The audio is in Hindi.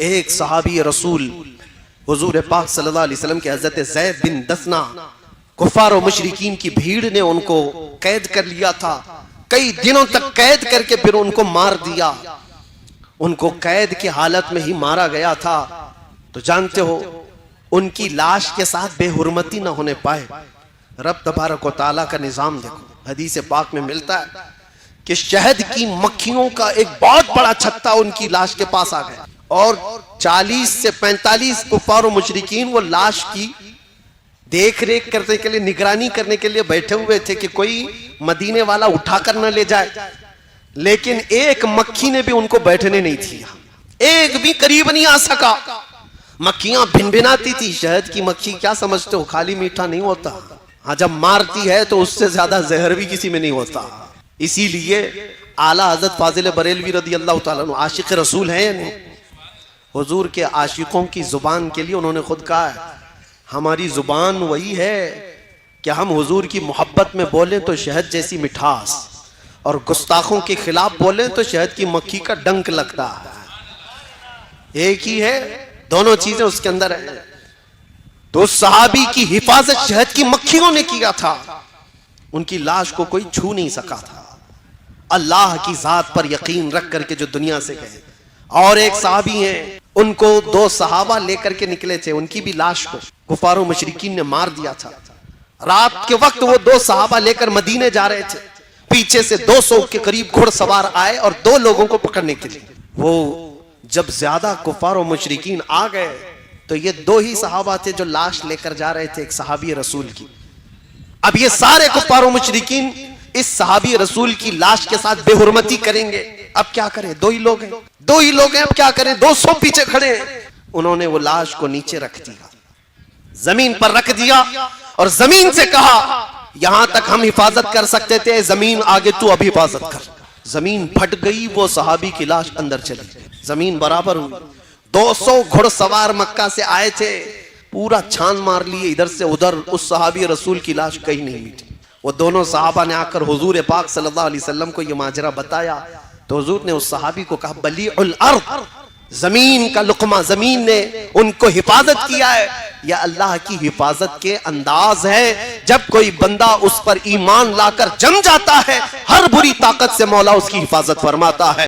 एक सहाबी रसूल हुजूर पाक सल्लल्लाहु अलैहि वसल्लम के हज़रत ज़ैद बिन दसना, कुफ़ार और मुशरिकीन की भीड़ ने उनको कैद कर लिया था। कई दिनों तक कैद करके फिर उनको मार दिया। उनको कैद की हालत में ही मारा गया था। तो जानते हो उनकी लाश के साथ बेहुरमती ना होने पाए। रब तबारक व तआला का निज़ाम देखो, हदीस पाक में मिलता है कि शहद की मक्खियों का एक बहुत बड़ा छत्ता उनकी लाश के पास आ गया और 40 से 45 कुफ़ार और मुशरिकीन वो लाश की देख रेख करने के लिए, निगरानी करने के लिए बैठे हुए थे कि कोई मदीने वाला उठाकर न ले जाए। लेकिन एक मक्खी ने भी उनको बैठने नहीं दिया, एक भी करीब नहीं आ सका। मक्खियां भिनभिनाती थी। शहद की मक्खी क्या समझते हो, खाली मीठा नहीं होता। हाँ, जब मारती है तो उससे ज्यादा जहर भी किसी में नहीं होता। इसीलिए आला हज़रत फाजिल बरेलवी रदी अल्लाह ताला अन्हु आशिक रसूल हैं या नहीं? हुजूर के आशिकों की जुबान के लिए उन्होंने खुद कहा है, हमारी जुबान वही है कि हम हुजूर की मोहब्बत में बोलें तो शहद जैसी मिठास, और गुस्ताखों के खिलाफ बोलें तो शहद की मक्खी का डंक लगता है। एक ही है, दोनों चीजें उसके अंदर है। तो सहाबी की हिफाजत शहद की मक्खियों ने किया था। उनकी लाश को कोई छू नहीं सका था। अल्लाह की जात पर यकीन रख करके जो दुनिया से गए। और एक सहाबी हैं, उनको 2 सहाबा लेकर के निकले थे। उनकी भी लाश को कुफारों मुशरिकीन ने मार दिया था। रात के वक्त वो 2 सहाबा लेकर मदीने जा रहे थे। पीछे से 200 के करीब घुड़सवार आए और 2 लोगों को पकड़ने के लिए। वो जब ज्यादा कुफार और मुशरिकीन आ गए तो ये 2 ही सहाबा थे जो लाश लेकर जा रहे थे, एक सहाबी रसूल की। अब ये सारे कुफार और मुशरिकीन इस सहाबी रसूल की लाश के साथ बेहुरमती करेंगे। अब क्या करें, 2 ही लोग हैं, 2 ही लोग हैं, अब क्या करें, 200 पीछे खड़े हैं। उन्होंने वो लाश को नीचे रख दिया, जमीन पर रख दिया और जमीन से कहा, यहां तक हम हिफाजत कर सकते थे, जमीन आगे तू अब हिफाजत कर। जमीन फट गई, वो सहाबी की लाश अंदर चली गई, जमीन बराबर हुई। 200 घुड़सवार मक्का से आए थे, पूरा छान मार लिए इधर से उधर, उस सहाबी रसूल की लाश कहीं नहीं मिली। वो दोनों सहाबा ने आकर हुजूर पाक सल्लल्लाहु अलैहि वसल्लम को ये माजरा बताया। तो हुजूर ने उस सहाबी को कहा, बलीउल अर्द, जमीन का लुकमा, जमीन ने उनको हिफाजत किया है। यह अल्लाह की हिफाजत के अंदाज है। जब कोई बंदा उस पर ईमान लाकर जम जाता है, हर बुरी ताकत से मौला उसकी हिफाजत फरमाता है।